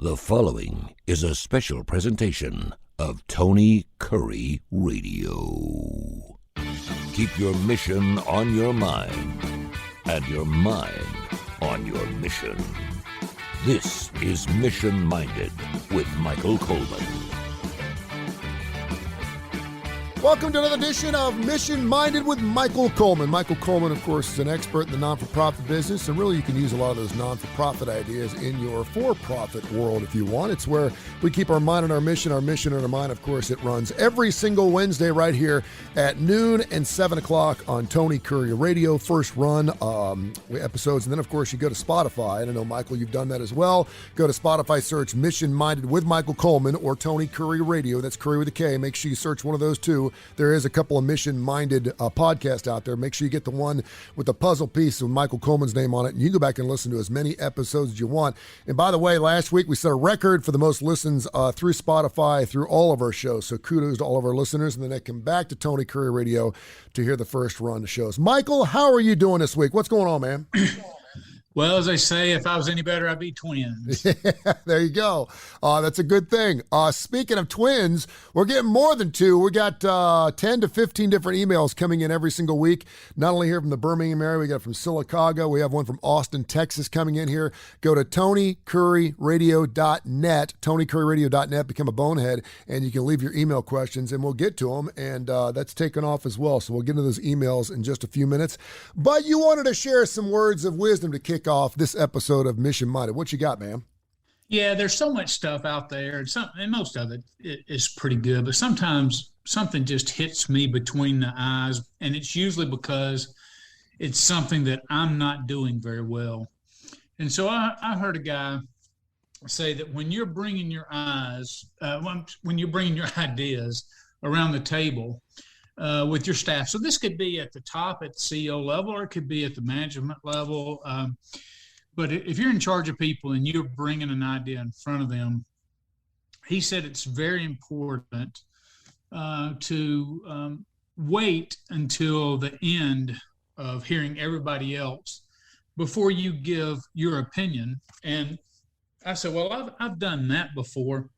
The following is a special presentation of Tony Kurre Radio. Keep your mission on your mind and your mind on your mission. This is Mission Minded with Michael Coleman. Welcome to another edition of Mission Minded with Michael Coleman. Michael Coleman, of course, is an expert in the non-for-profit business, and really you can use a lot of those non-for-profit ideas in your for-profit world if you want. It's where we keep our mind on our mission on our mind. Of course, it runs every single Wednesday right here at noon and 7 o'clock on Tony Kurre Radio, first run episodes. And then, of course, you go to Spotify. And I know, Michael, you've done that as well. Go to Spotify, search Mission Minded with Michael Coleman or Tony Kurre Radio. That's Kurre with a K. Make sure you search one of those two. There is a couple of mission-minded podcasts out there. Make sure you get the one with the puzzle piece with Michael Coleman's name on it, and you can go back and listen to as many episodes as you want. And by the way, last week we set a record for the most listens through Spotify, through all of our shows. So kudos to all of our listeners, and then they come back to Tony Kurre Radio to hear the first run of shows. Michael, how are you doing this week? What's going on, man? Well, as they say, if I was any better, I'd be twins. Yeah, there you go. That's a good thing. Speaking of twins, we're getting more than two. We got 10 to 15 different emails coming in every single week. Not only here from the Birmingham area, we got from Silicaga. We have one from Austin, Texas coming in here. Go to TonyKurreRadio.net, TonyKurreRadio.net, become a bonehead, and you can leave your email questions, and we'll get to them. And that's taken off as well. So we'll get into those emails in just a few minutes. But you wanted to share some words of wisdom to kick off this episode of Mission Minded. What you got, man? Yeah, there's so much stuff out there, and most of it is pretty good, but sometimes something just hits me between the eyes, and it's usually because it's something that I'm not doing very well. And so I heard a guy say that when you're bringing your ideas around the table with your staff. So this could be at the top, at the CEO level, or it could be at the management level. But if you're in charge of people and you're bringing an idea in front of them, he said it's very important to wait until the end of hearing everybody else before you give your opinion. And I said, well, I've done that before,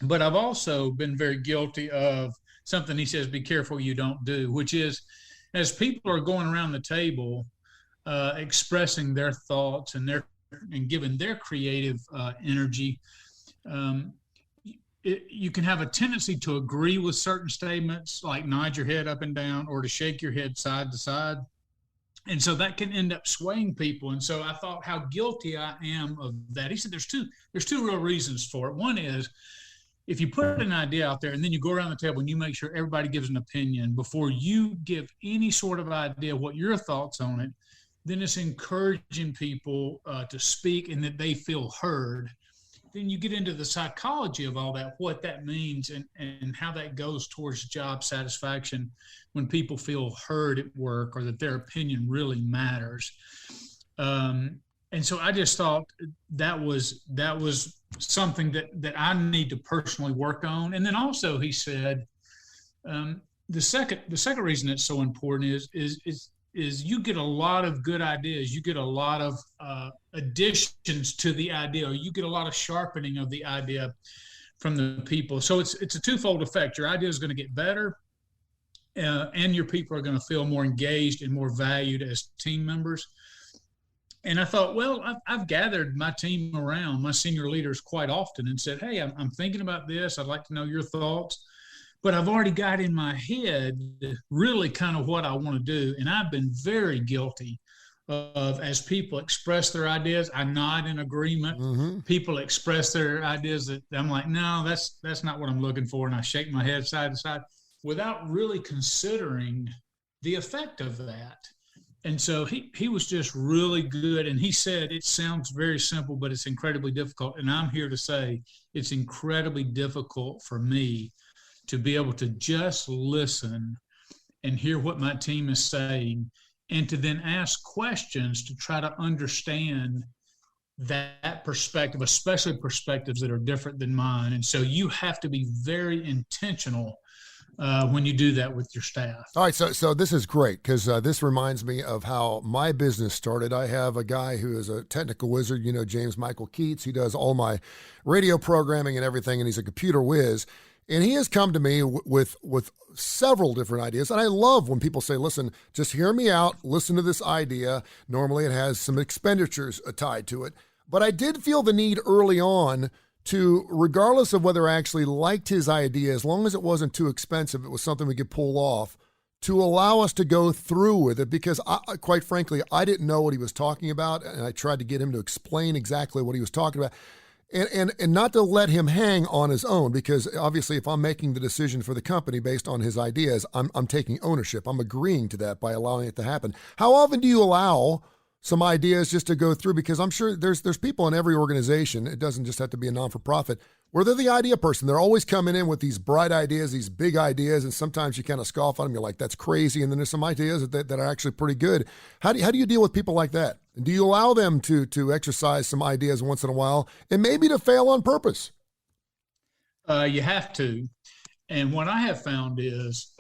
but I've also been very guilty of something he says, be careful you don't do, which is as people are going around the table, expressing their thoughts and giving their creative energy, you can have a tendency to agree with certain statements, like nod your head up and down or to shake your head side to side. And so that can end up swaying people. And so I thought how guilty I am of that. He said there's two real reasons for it. One is, if you put an idea out there and then you go around the table and you make sure everybody gives an opinion before you give any sort of idea what your thoughts on it, then it's encouraging people to speak and that they feel heard. Then you get into the psychology of all that, what that means and how that goes towards job satisfaction when people feel heard at work or that their opinion really matters. And so I just thought that was something that I need to personally work on. And then also he said, the second reason it's so important is you get a lot of good ideas. You get a lot of additions to the idea, or you get a lot of sharpening of the idea from the people. So it's a twofold effect. Your idea is going to get better, and your people are going to feel more engaged and more valued as team members. And I thought, well, I've gathered my team around, my senior leaders quite often and said, hey, I'm thinking about this. I'd like to know your thoughts. But I've already got in my head really kind of what I want to do. And I've been very guilty of, as people express their ideas, I nod in agreement. Mm-hmm. People express their ideas that I'm like, no, that's not what I'm looking for. And I shake my head side to side without really considering the effect of that. And so he was just really good. And he said, it sounds very simple, but it's incredibly difficult. And I'm here to say it's incredibly difficult for me to be able to just listen and hear what my team is saying and to then ask questions to try to understand that perspective, especially perspectives that are different than mine. And so you have to be very intentional when you do that with your staff. All right, so this is great because this reminds me of how my business started. I have a guy who is a technical wizard, James Michael Keats. He does all my radio programming and everything, and he's a computer whiz. And he has come to me with several different ideas. And I love when people say, listen, just hear me out, listen to this idea. Normally it has some expenditures tied to it. But I did feel the need early on to, regardless of whether I actually liked his idea, as long as it wasn't too expensive, it was something we could pull off, to allow us to go through with it, because quite frankly, I didn't know what he was talking about, and I tried to get him to explain exactly what he was talking about, and not to let him hang on his own, because obviously if I'm making the decision for the company based on his ideas, I'm taking ownership. I'm agreeing to that by allowing it to happen. How often do you allow some ideas just to go through? Because I'm sure there's people in every organization, it doesn't just have to be a non-for-profit, where they're the idea person. They're always coming in with these bright ideas, these big ideas, and sometimes you kind of scoff at them. You're like, that's crazy. And then there's some ideas that are actually pretty good. How do you deal with people like that? Do you allow them to exercise some ideas once in a while and maybe to fail on purpose? You have to. And what I have found is,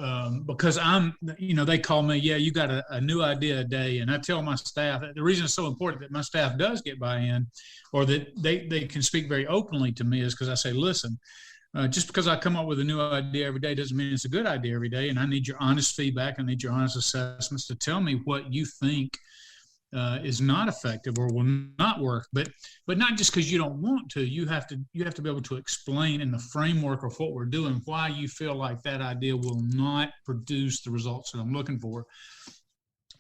because they call me, you got a new idea a day. And I tell my staff that the reason it's so important that my staff does get buy-in, or that they can speak very openly to me, is because I say, listen, just because I come up with a new idea every day doesn't mean it's a good idea every day. And I need your honest feedback. I need your honest assessments to tell me what you think is not effective or will not work, but not just because you don't want to. You have to be able to explain in the framework of what we're doing why you feel like that idea will not produce the results that I'm looking for.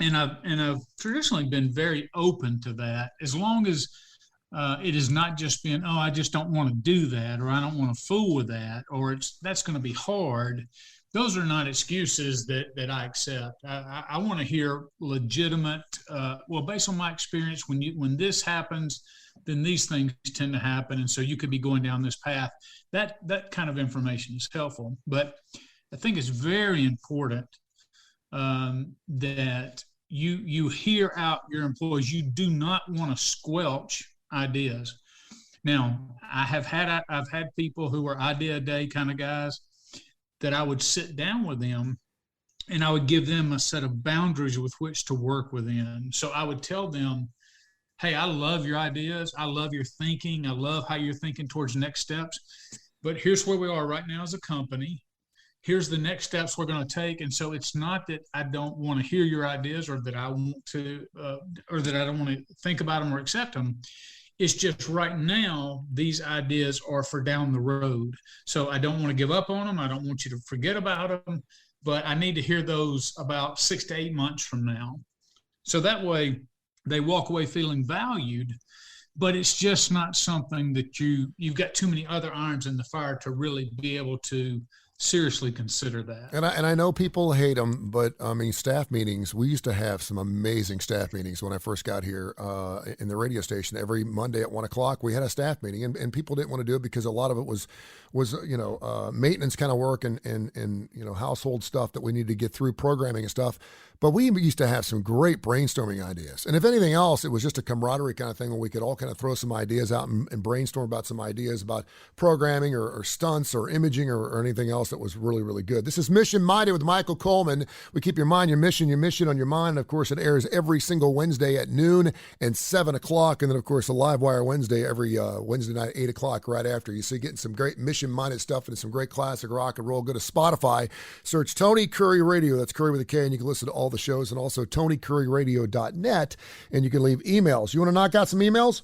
And I've traditionally been very open to that, as long as it has not just been, I just don't want to do that, or I don't want to fool with that, or that's going to be hard. Those are not excuses that I accept. I want to hear legitimate, based on my experience, when this happens, then these things tend to happen. And so you could be going down this path. That kind of information is helpful. But I think it's very important that you hear out your employees. You do not want to squelch ideas. Now, I've had people who are idea a day kind of guys, that I would sit down with them and I would give them a set of boundaries with which to work within. So I would tell them, hey, I love your ideas. I love your thinking. I love how you're thinking towards next steps. But here's where we are right now as a company. Here's the next steps we're going to take. And so it's not that I don't want to hear your ideas, or that I want to, or that I don't want to think about them or accept them. It's just right now, these ideas are for down the road. So I don't want to give up on them. I don't want you to forget about them, but I need to hear those about 6 to 8 months from now. So that way they walk away feeling valued, but it's just not something that you've got too many other irons in the fire to really be able to seriously consider that. And I know people hate them, but I mean, staff meetings, we used to have some amazing staff meetings when I first got here in the radio station. Every Monday at 1:00, we had a staff meeting, and people didn't want to do it because a lot of it was maintenance kind of work and household stuff that we needed to get through, programming and stuff. But we used to have some great brainstorming ideas. And if anything else, it was just a camaraderie kind of thing where we could all kind of throw some ideas out and brainstorm about some ideas about programming or stunts or imaging or anything else that was really, really good. This is Mission Minded with Michael Coleman. We keep your mind, your mission on your mind. Of course, it airs every single Wednesday at noon and 7:00. And then, of course, a live wire Wednesday every Wednesday night, 8:00 right after. You see, getting some great mission-minded stuff and some great classic rock and roll. Go to Spotify, search Tony Kurre Radio. That's Kurre with a K, and you can listen to all the shows, and also TonyKurreRadio.net, and you can leave emails. You want to knock out some emails?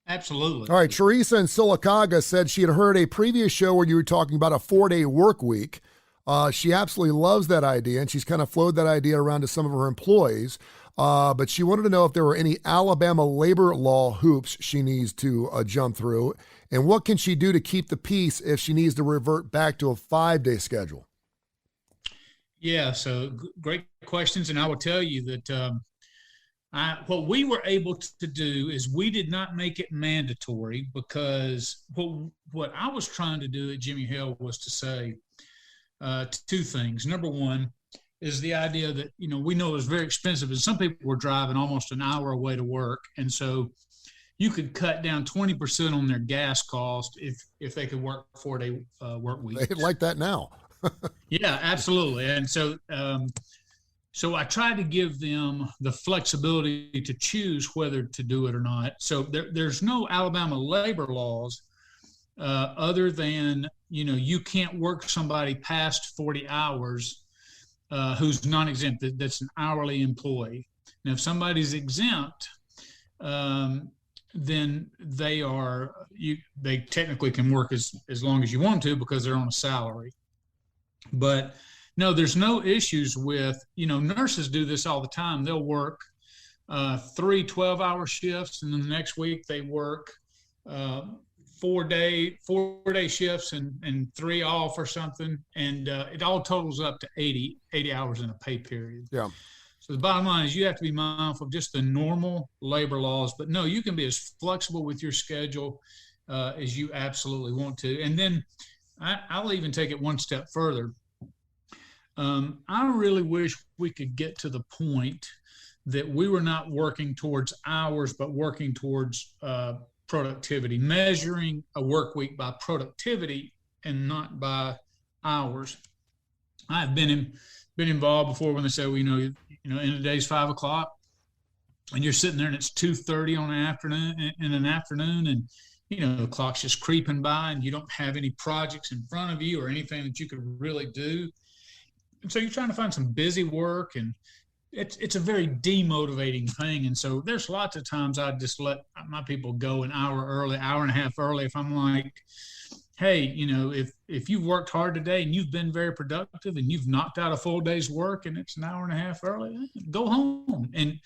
Absolutely. All right. Teresa in Sylacauga said she had heard a previous show where you were talking about a 4-day work week. She absolutely loves that idea, and she's kind of flowed that idea around to some of her employees. But she wanted to know if there were any Alabama labor law hoops she needs to jump through, and what can she do to keep the peace if she needs to revert back to a 5-day schedule? Yeah, so great questions. And I will tell you that what we were able to do is we did not make it mandatory, because what I was trying to do at Jimmie Hale was to say two things. Number one is the idea that, we know it's very expensive, and some people were driving almost an hour away to work. And so you could cut down 20% on their gas cost if they could work 4-day work week. They like that now. Yeah, absolutely. And so I try to give them the flexibility to choose whether to do it or not. So there's no Alabama labor laws other than, you can't work somebody past 40 hours who's non-exempt. That's an hourly employee. Now, if somebody's exempt, then they technically can work as long as you want to because they're on a salary. But no, there's no issues with, nurses do this all the time. They'll work 3 12-hour shifts, and then the next week they work 4-day shifts and 3 off or something. And it all totals up to 80 hours in a pay period. Yeah. So the bottom line is you have to be mindful of just the normal labor laws, but no, you can be as flexible with your schedule as you absolutely want to. And then I'll even take it one step further. I really wish we could get to the point that we were not working towards hours, but working towards productivity, measuring a work week by productivity and not by hours. I've been involved before when they say, well, end of the day's 5 o'clock, and you're sitting there and it's 2:30 on an afternoon, and the clock's just creeping by, and you don't have any projects in front of you or anything that you could really do. And so you're trying to find some busy work, and it's a very demotivating thing. And so there's lots of times I just let my people go an hour early, hour and a half early. If I'm like, hey, if you've worked hard today and you've been very productive and you've knocked out a full day's work and it's an hour and a half early, go home. And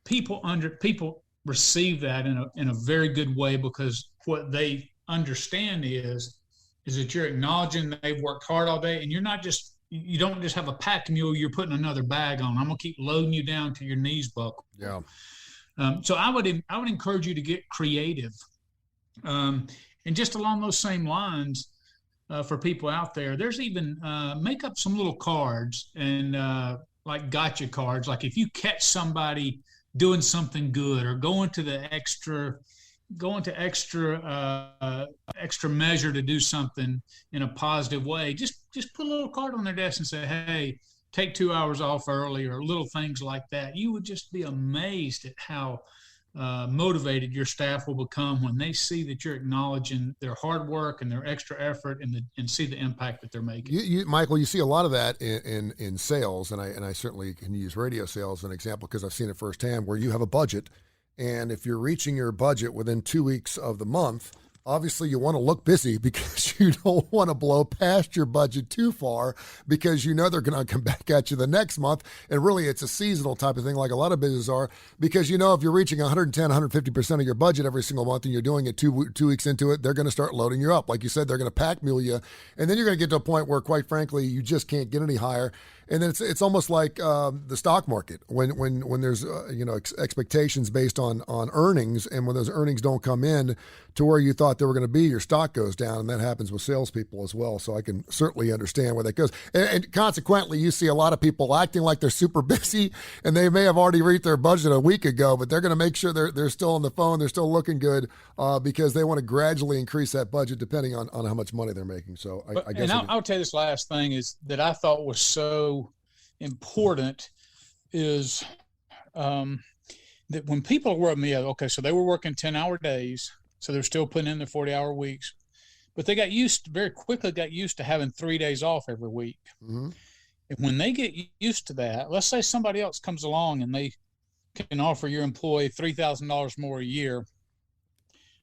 people receive that in a very good way, because what they understand is that you're acknowledging they've worked hard all day, and you don't just have a pack mule you're putting another bag on. I'm gonna keep loading you down to your knees buckle. Yeah. So I would encourage you to get creative. And just along those same lines, for people out there, there's even make up some little cards and like gotcha cards. Like if you catch somebody doing something good or going to extra measure to do something in a positive way, just put a little card on their desk and say, hey, take 2 hours off early, or little things like that. You would just be amazed at how motivated your staff will become when they see that you're acknowledging their hard work and their extra effort and see the impact that they're making. Michael, you see a lot of that in sales, and I certainly can use radio sales as an example because I've seen it firsthand, where you have a budget. And if you're reaching your budget within 2 weeks of the month, obviously you want to look busy because you don't want to blow past your budget too far, because they're going to come back at you the next month. And really, it's a seasonal type of thing, like a lot of businesses are, because if you're reaching 110, 150% of your budget every single month and you're doing it 2 weeks into it, they're going to start loading you up. Like you said, they're going to pack mule you. And then you're going to get to a point where, quite frankly, you just can't get any higher. And then it's almost like the stock market when there's expectations based on earnings, and when those earnings don't come in to where you thought they were going to be, your stock goes down, and that happens with salespeople as well. So I can certainly understand where that goes. And consequently, you see a lot of people acting like they're super busy, and they may have already reached their budget a week ago, but they're going to make sure they're still on the phone, they're still looking good, because they want to gradually increase that budget depending on how much money they're making. So I guess. And I'll tell you this last thing is that I thought was so important is that when people were with me, okay, so they were working 10-hour days, so they're still putting in their 40-hour weeks, but they very quickly got used to having 3 days off every week. Mm-hmm. And when they get used to that, let's say somebody else comes along and they can offer your employee $3,000 more a year,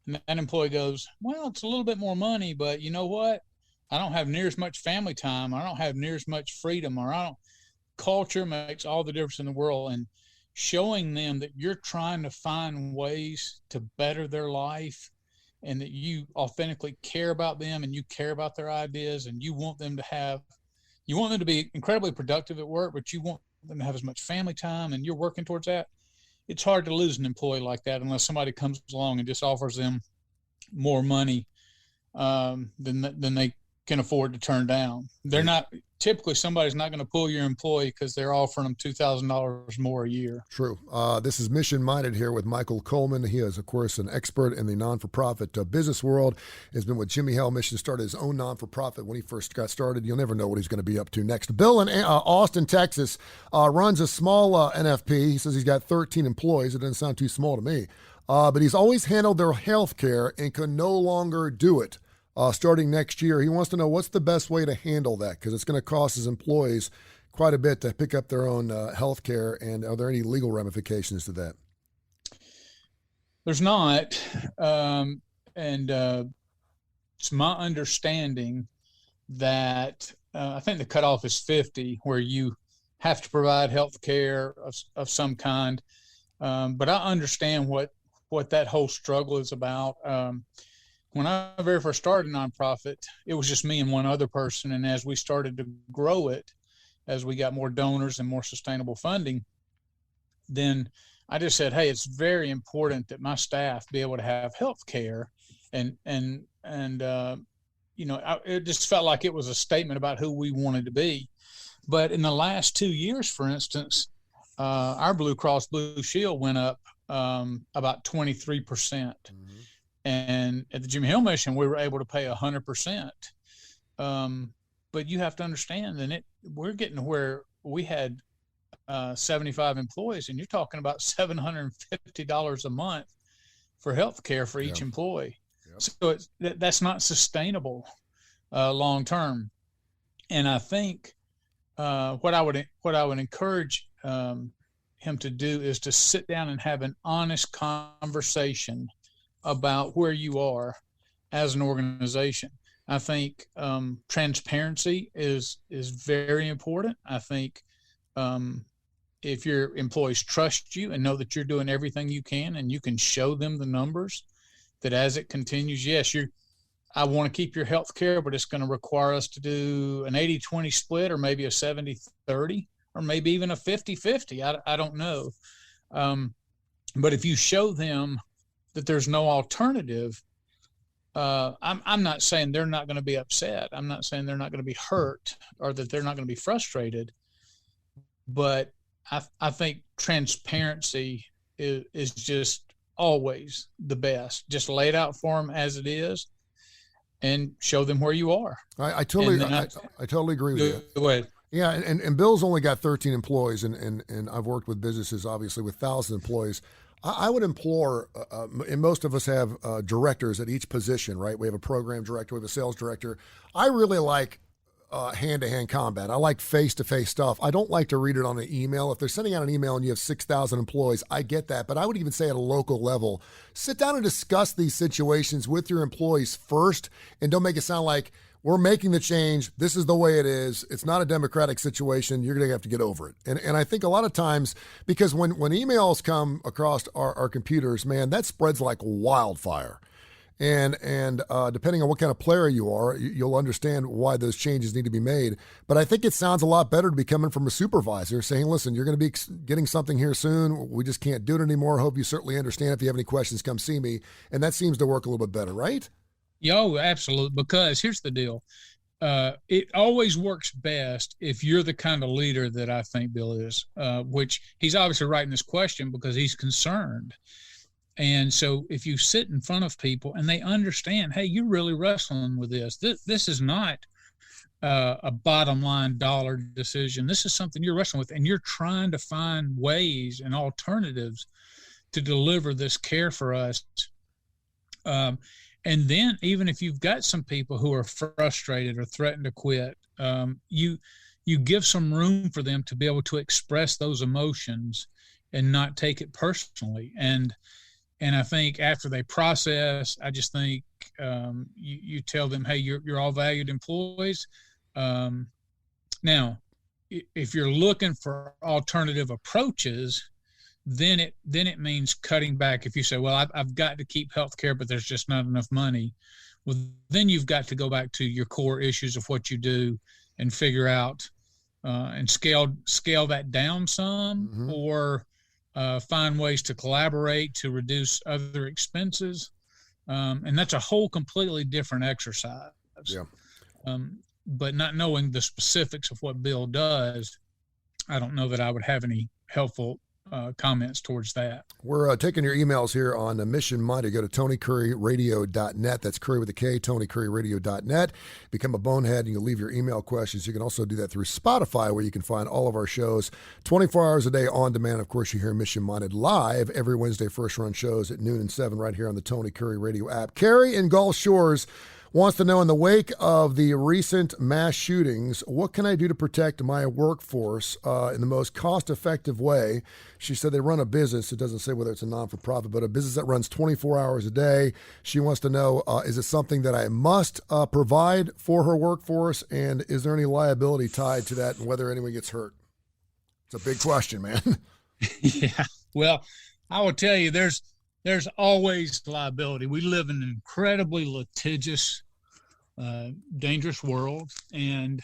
and that employee goes, well, it's a little bit more money, but you know what? I don't have near as much family time. I don't have near as much freedom, culture makes all the difference in the world. And showing them that you're trying to find ways to better their life, and that you authentically care about them and you care about their ideas, and you want them to be incredibly productive at work, but you want them to have as much family time, and you're working towards that. It's hard to lose an employee like that unless somebody comes along and just offers them more money than they can afford to turn down. They're not typically somebody's not going to pull your employee because they're offering them $2,000 more a year. True. This is Mission Minded here with Michael Coleman. He is, of course, an expert in the non-for-profit business world. Has been with Jimmie Hale Mission, started his own non-for-profit when he first got started. You'll never know what he's going to be up to next. Bill in Austin, Texas, runs a small NFP. He says he's got 13 employees. It doesn't sound too small to me. But he's always handled their health care and can no longer do it. Starting next year, he wants to know what's the best way to handle that, because it's going to cost his employees quite a bit to pick up their own health care, and are there any legal ramifications to that? There's not, it's my understanding that I think the cutoff is 50, where you have to provide health care of some kind, but I understand what that whole struggle is about. When I very first started a nonprofit, it was just me and one other person. And as we started to grow it, as we got more donors and more sustainable funding, then I just said, hey, it's very important that my staff be able to have health care. And it just felt like it was a statement about who we wanted to be. But in the last 2 years, for instance, our Blue Cross Blue Shield went up about 23%. Mm-hmm. And at the Jimmie Hale Mission, we were able to pay 100%. But you have to understand that we're getting to where we had 75 employees, and you're talking about $750 a month for health care for each employee. Yep. So that's not sustainable long term. And I think what I would encourage him to do is to sit down and have an honest conversation about where you are as an organization. I think transparency is very important. I think if your employees trust you and know that you're doing everything you can, and you can show them the numbers, that as it continues, yes, I want to keep your health care, but it's going to require us to do an 80-20 split, or maybe a 70-30, or maybe even a 50-50. I don't know. But if you show them that there's no alternative, I'm not saying they're not going to be upset. I'm not saying they're not going to be hurt, or that they're not going to be frustrated. But I think transparency is just always the best. Just lay it out for them as it is, and show them where you are. I totally agree with you. Go ahead. Yeah, and Bill's only got 13 employees, and I've worked with businesses, obviously, with thousands of employees. I would implore, and most of us have directors at each position, right? We have a program director, we have a sales director. I really like hand-to-hand combat. I like face-to-face stuff. I don't like to read it on an email. If they're sending out an email and you have 6,000 employees, I get that. But I would even say at a local level, sit down and discuss these situations with your employees first, and don't make it sound like we're making the change. This is the way it is. It's not a democratic situation. You're going to have to get over it. And I think a lot of times, because when emails come across our computers, man, that spreads like wildfire. And depending on what kind of player you are, you'll understand why those changes need to be made. But I think it sounds a lot better to be coming from a supervisor saying, listen, you're going to be getting something here soon. We just can't do it anymore. Hope you certainly understand. If you have any questions, come see me. And that seems to work a little bit better, right? Yo, absolutely. Because here's the deal. It always works best if you're the kind of leader that I think Bill is, which he's obviously writing this question because he's concerned. And so if you sit in front of people and they understand, hey, you're really wrestling with this. This is not a bottom line dollar decision. This is something you're wrestling with, and you're trying to find ways and alternatives to deliver this care for us. And then even if you've got some people who are frustrated or threaten to quit, you give some room for them to be able to express those emotions and not take it personally. And I think after they process, I just think you tell them, hey, you're all valued employees. Now, if you're looking for alternative approaches, then it means cutting back. If you say, well, I've got to keep health care, but there's just not enough money, well, then you've got to go back to your core issues of what you do and figure out and scale that down some, mm-hmm. or find ways to collaborate to reduce other expenses. And that's a whole completely different exercise. Yeah. but not knowing the specifics of what Bill does, I don't know that I would have any helpful comments towards that. We're taking your emails here on Mission Minded. Go to TonyCurryRadio.net. That's Curry with a K, TonyCurryRadio.net. Become a bonehead and you'll leave your email questions. You can also do that through Spotify, where you can find all of our shows 24 hours a day on demand. Of course, you hear Mission Minded live every Wednesday first run shows at noon and 7 right here on the Tony Curry Radio app. Carrie in Gulf Shores wants to know, in the wake of the recent mass shootings, what can I do to protect my workforce in the most cost-effective way? She said they run a business. It doesn't say whether it's a non-for-profit, but a business that runs 24 hours a day. She wants to know, is it something that I must provide for her workforce, and is there any liability tied to that and whether anyone gets hurt? It's a big question, man. Yeah. Well, I will tell you, there's always liability. We live in an incredibly litigious, dangerous world. And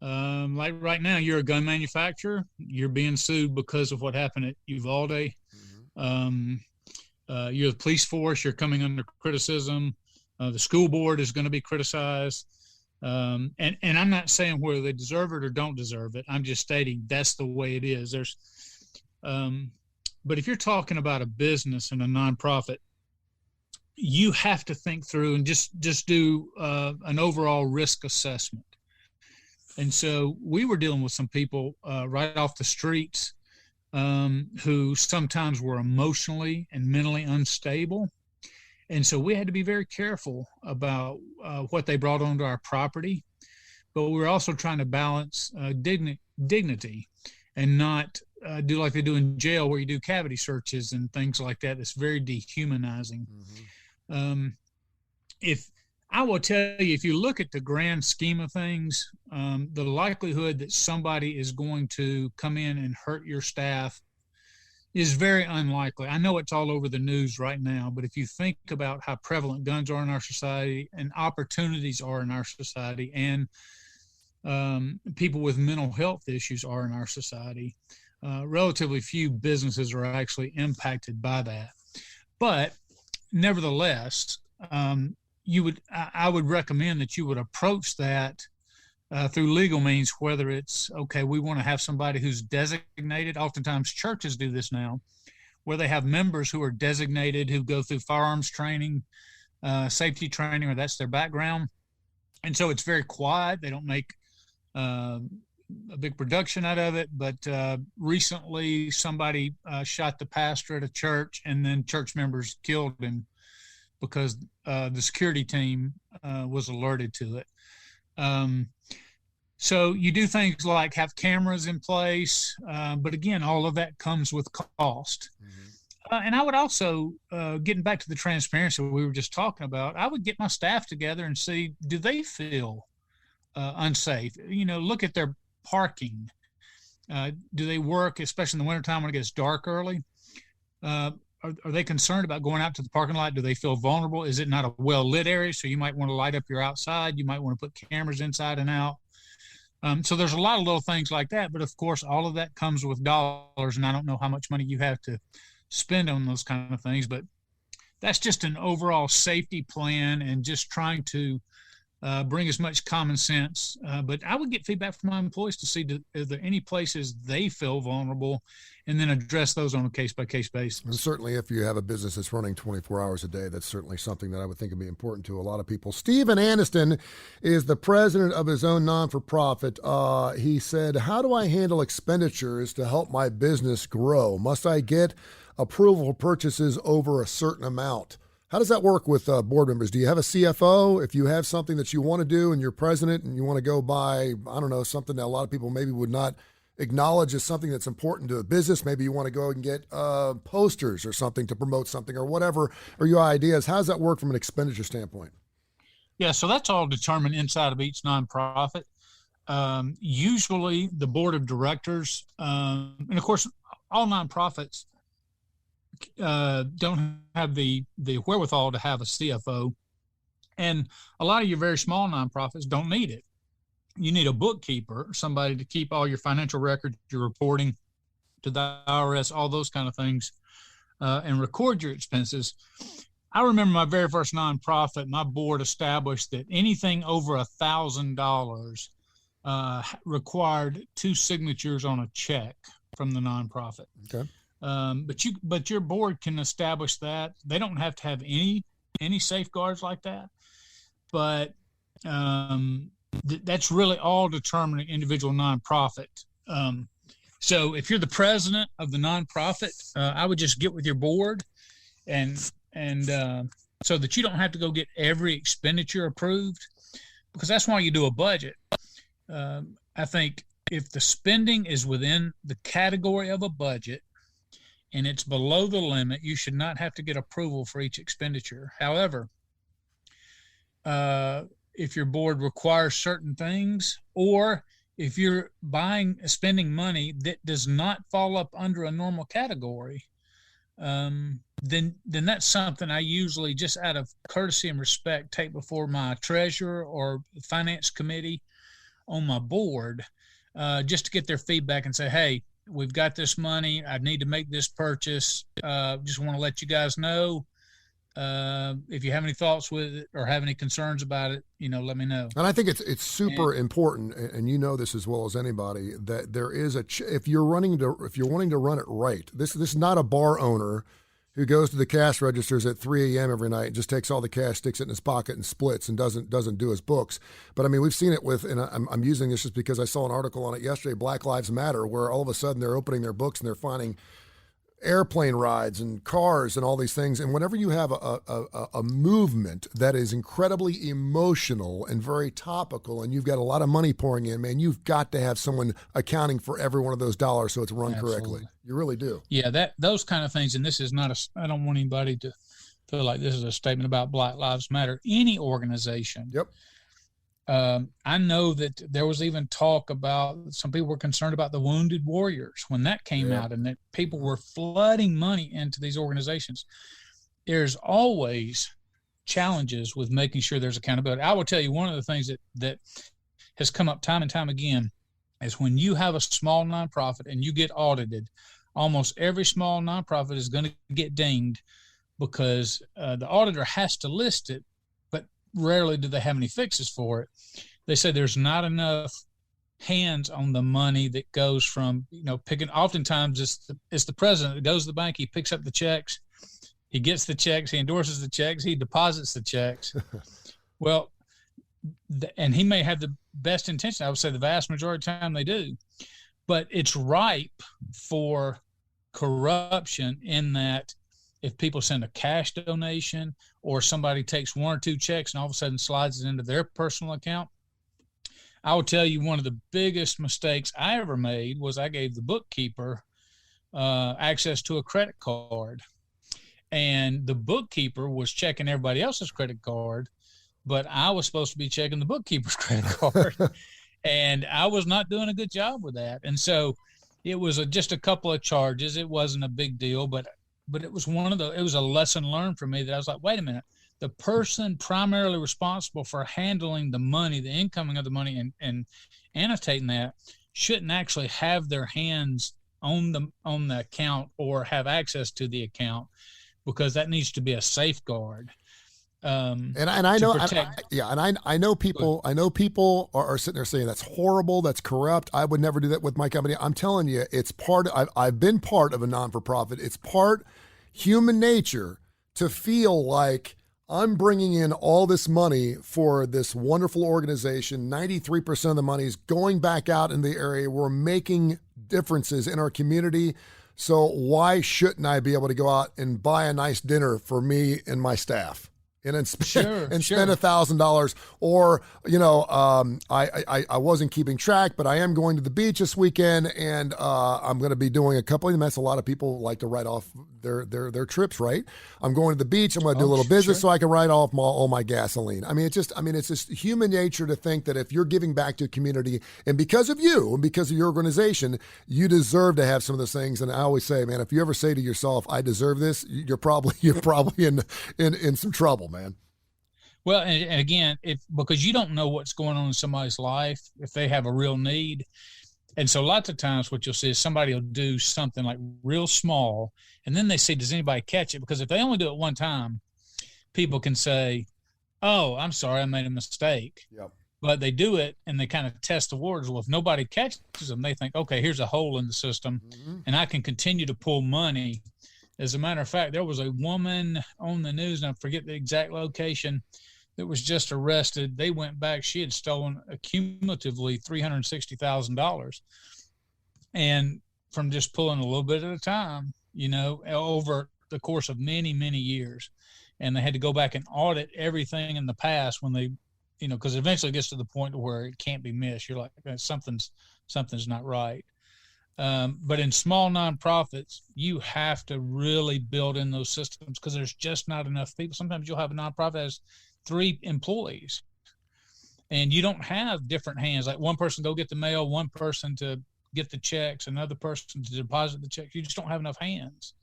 like right now, you're a gun manufacturer. You're being sued because of what happened at Uvalde. Mm-hmm. You're the police force. You're coming under criticism. The school board is going to be criticized. And I'm not saying whether they deserve it or don't deserve it. I'm just stating that's the way it is. But if you're talking about a business and a nonprofit, you have to think through and just do an overall risk assessment. And so we were dealing with some people right off the streets who sometimes were emotionally and mentally unstable. And so we had to be very careful about what they brought onto our property. But we were also trying to balance dignity and not do like they do in jail, where you do cavity searches and things like that. That's very dehumanizing. Mm-hmm. If I will tell you, if you look at the grand scheme of things, the likelihood that somebody is going to come in and hurt your staff is very unlikely. I know it's all over the news right now, but if you think about how prevalent guns are in our society and opportunities are in our society, and people with mental health issues are in our society, relatively few businesses are actually impacted by that. But nevertheless, I would recommend that you would approach that through legal means, whether it's, okay, we want to have somebody who's designated. Oftentimes churches do this now, where they have members who are designated, who go through firearms training, safety training, or that's their background. And so it's very quiet. They don't make a big production out of it, but recently somebody shot the pastor at a church, and then church members killed him because the security team was alerted to it. So you do things like have cameras in place, but again, all of that comes with cost. Mm-hmm. And I would also, getting back to the transparency we were just talking about, I would get my staff together and see, do they feel unsafe? Look at their parking. Do they work, especially in the wintertime when it gets dark early? Are they concerned about going out to the parking lot? Do they feel vulnerable? Is it not a well-lit area? So you might want to light up your outside. You might want to put cameras inside and out. So there's a lot of little things like that. But of course, all of that comes with dollars, and I don't know how much money you have to spend on those kind of things. But that's just an overall safety plan and just trying to bring as much common sense. But I would get feedback from my employees to see, is there any places they feel vulnerable, and then address those on a case-by-case basis. And certainly if you have a business that's running 24 hours a day, that's certainly something that I would think would be important to a lot of people. Stephen Aniston is the president of his own non-for-profit. He said, how do I handle expenditures to help my business grow? Must I get approval for purchases over a certain amount? How does that work with board members? Do you have a CFO? If you have something that you want to do and you're president and you want to go buy, I don't know, something that a lot of people maybe would not acknowledge as something that's important to a business, maybe you want to go and get posters or something to promote something or whatever, or your ideas. How does that work from an expenditure standpoint? Yeah, so that's all determined inside of each nonprofit. Usually the board of directors, and of course, all nonprofits don't have the wherewithal to have a CFO, and a lot of your very small nonprofits don't need it. You need a bookkeeper, somebody to keep all your financial records, your reporting to the IRS, all those kind of things, and record your expenses. I remember my very first nonprofit, my board established that anything over $1,000 required 2 signatures on a check from the nonprofit. Okay. But your board can establish that. They don't have to have any safeguards like that. But that's really all determining individual nonprofit. So if you're the president of the nonprofit, I would just get with your board and so that you don't have to go get every expenditure approved, because that's why you do a budget. I think if the spending is within the category of a budget and it's below the limit, you should not have to get approval for each expenditure. However, if your board requires certain things, or if you're spending money that does not fall up under a normal category, then that's something I usually, just out of courtesy and respect, take before my treasurer or finance committee on my board, just to get their feedback and say, hey, we've got this money. I need to make this purchase. Just want to let you guys know. If you have any thoughts with it or have any concerns about it, let me know. And I think it's super important, and you know this as well as anybody, that there is if you're wanting to run it right. This is not a bar owner who goes to the cash registers at 3 a.m. every night and just takes all the cash, sticks it in his pocket, and splits, and doesn't do his books. But I mean, we've seen it with, and I'm using this just because I saw an article on it yesterday, Black Lives Matter, where all of a sudden they're opening their books and they're finding airplane rides and cars and all these things. And whenever you have a movement that is incredibly emotional and very topical, and you've got a lot of money pouring in, man, you've got to have someone accounting for every one of those dollars so it's run correctly. You really do. Yeah, those kind of things. And this is not I don't want anybody to feel like this is a statement about Black Lives Matter. Any organization. Yep. I know that there was even talk about, some people were concerned about the Wounded Warriors when that came out, and that people were flooding money into these organizations. There's always challenges with making sure there's accountability. I will tell you, one of the things that has come up time and time again is when you have a small nonprofit and you get audited, almost every small nonprofit is going to get dinged because the auditor has to list it, but rarely do they have any fixes for it. They say there's not enough hands on the money that goes from, picking. Oftentimes it's the president that goes to the bank, he picks up the checks, he gets the checks, he endorses the checks, he deposits the checks. Well, and he may have the best intention. I would say the vast majority of the time they do, but it's ripe for corruption in that if people send a cash donation or somebody takes 1 or 2 checks and all of a sudden slides it into their personal account. I will tell you, one of the biggest mistakes I ever made was I gave the bookkeeper access to a credit card, and the bookkeeper was checking everybody else's credit card, but I was supposed to be checking the bookkeeper's credit card, and I was not doing a good job with that. And so it was just a couple of charges. It wasn't a big deal, but it was it was a lesson learned for me that I was like, wait a minute, the person primarily responsible for handling the money, the incoming of the money, and annotating that shouldn't actually have their hands on the account or have access to the account, because that needs to be a safeguard. And I know people are sitting there saying that's horrible, that's corrupt. I would never do that with my company. I'm telling you, it's I've been part of a non-for-profit. It's part human nature to feel like I'm bringing in all this money for this wonderful organization. 93% of the money is going back out in the area. We're making differences in our community. So why shouldn't I be able to go out and buy a nice dinner for me and my staff? And then spend $1,000, or I wasn't keeping track, but I am going to the beach this weekend, and I'm going to be doing a couple of them. That's a lot of people like to write off their trips, right? I'm going to the beach. I'm going to do a little business so I can write off all my gasoline. It's just human nature to think that if you're giving back to a community, and because of you and because of your organization, you deserve to have some of those things. And I always say, man, if you ever say to yourself, "I deserve this," you're probably in some trouble, man. Well, and again, because you don't know what's going on in somebody's life, if they have a real need. And so lots of times what you'll see is somebody will do something like real small, and then they say, does anybody catch it? Because if they only do it one time, people can say, oh, I'm sorry, I made a mistake. Yep. But they do it and they kind of test the waters. Well, if nobody catches them, they think, okay, here's a hole in the system and I can continue to pull money. As a matter of fact, there was a woman on the news, and I forget the exact location, that was just arrested. They went back. She had stolen cumulatively $360,000. And from just pulling a little bit at a time, over the course of many, many years. And they had to go back and audit everything in the past when they, because eventually it gets to the point where it can't be missed. You're like, something's not right. But in small nonprofits, you have to really build in those systems because there's just not enough people. Sometimes you'll have a nonprofit that has 3 employees and you don't have different hands. Like one person go get the mail, one person to get the checks, another person to deposit the checks. You just don't have enough hands.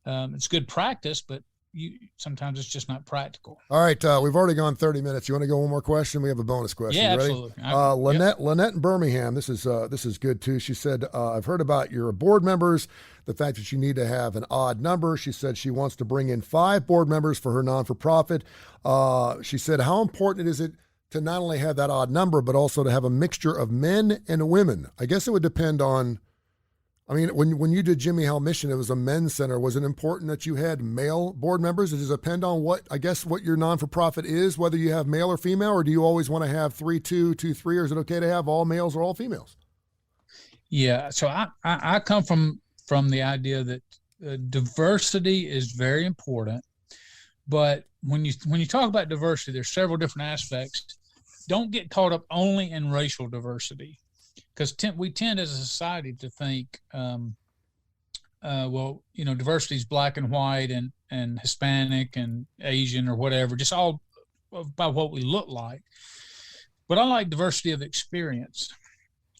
It's good practice, but sometimes it's just not practical. All right, we've already gone 30 minutes. You want to go one more question? We have a bonus question. Yeah, You ready? absolutely. Lynette in Birmingham. This is good too. She said, "I've heard about your board members. The fact that you need to have an odd number." She said she wants to bring in 5 board members for her non-for-profit. She said, "How important is it to not only have that odd number, but also to have a mixture of men and women?" I guess it would depend on. I mean, when you did Jimmie Hale Mission, it was a men's center. Was it important that you had male board members? Does it depend on what your non-for-profit is, whether you have male or female, or do you always want to have 3-2, 2-3, or is it okay to have all males or all females? Yeah, so I come from the idea that diversity is very important, but when you talk about diversity, there's several different aspects. Don't get caught up only in racial diversity. Because we tend as a society to think, diversity is black and white and Hispanic and Asian or whatever, just all by what we look like. But I like diversity of experience.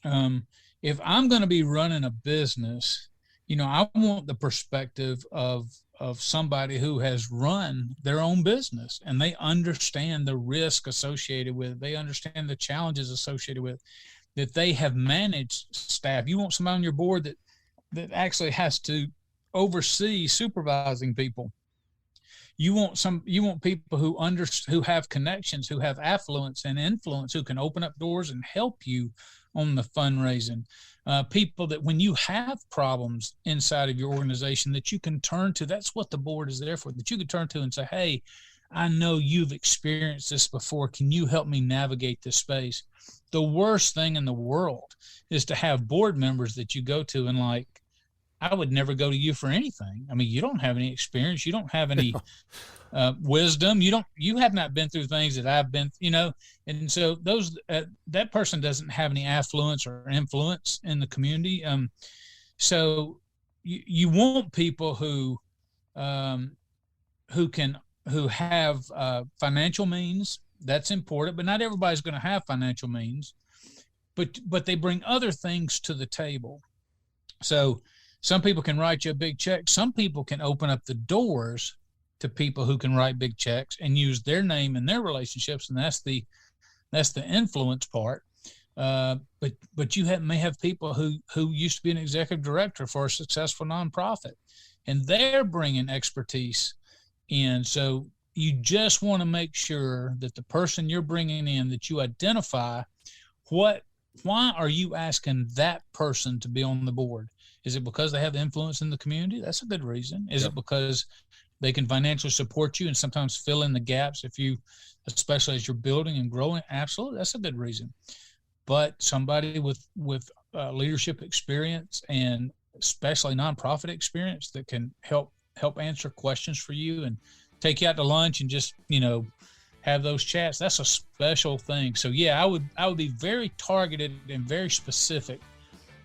If I'm going to be running a business, I want the perspective of somebody who has run their own business and they understand the risk associated with it. They understand the challenges associated with it. That they have managed staff. You want somebody on your board that actually has to oversee supervising people. You want people who have connections, who have affluence and influence, who can open up doors and help you on the fundraising. People that when you have problems inside of your organization that you can turn to. That's what the board is there for, that you can turn to and say, hey, I know you've experienced this before. Can you help me navigate this space? The worst thing in the world is to have board members that you go to and like, I would never go to you for anything. I mean, you don't have any experience. You don't have any wisdom. You have not been through things that I've been, and so that person doesn't have any affluence or influence in the community. So you want people who have financial means. That's important, but not everybody's going to have financial means, but they bring other things to the table. So some people can write you a big check. Some people can open up the doors to people who can write big checks and use their name and their relationships. And that's the influence part. But you may have people who used to be an executive director for a successful nonprofit, and they're bringing expertise in. So you just want to make sure that the person you're bringing in, that you identify why are you asking that person to be on the board? Is it because they have influence in the community? That's a good reason. Is it because they can financially support you and sometimes fill in the gaps especially as you're building and growing? Absolutely. That's a good reason. But somebody with leadership experience and especially nonprofit experience that can help answer questions for you and take you out to lunch and just, have those chats. That's a special thing. So yeah, I would be very targeted and very specific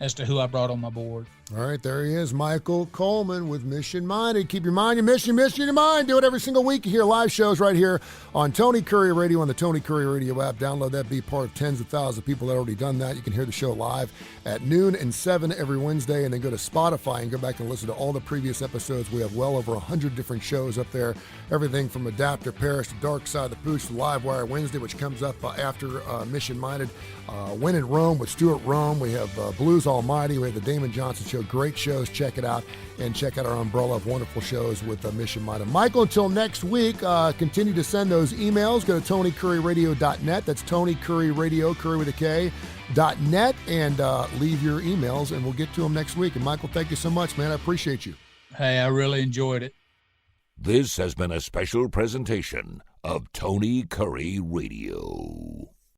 as to who I brought on my board. All right, there he is, Michael Coleman with Mission Minded. Keep your mind, your mission your mind. Do it every single week. You hear live shows right here on Tony Kurre Radio, on the Tony Kurre Radio app. Download that. Be part of tens of thousands of people that have already done that. You can hear the show live at noon and 7 every Wednesday, and then go to Spotify and go back and listen to all the previous episodes. We have well over 100 different shows up there. Everything from Adapter Paris to Dark Side of the Pooch to Livewire Wednesday, which comes up after Mission Minded. When in Rome with Stuart Rome. We have Blues Almighty. We have the Damon Johnson Show. show. Great shows. Check it out. And check out our umbrella of wonderful shows with Mission Minded. Michael, until next week, continue to send those emails. Go to TonyCurryRadio.net. That's Tony Curry Radio, Curry with a K, .net, and leave your emails, and we'll get to them next week. And Michael, thank you so much, man. I appreciate you. Hey, I really enjoyed it. This has been a special presentation of Tony Curry Radio.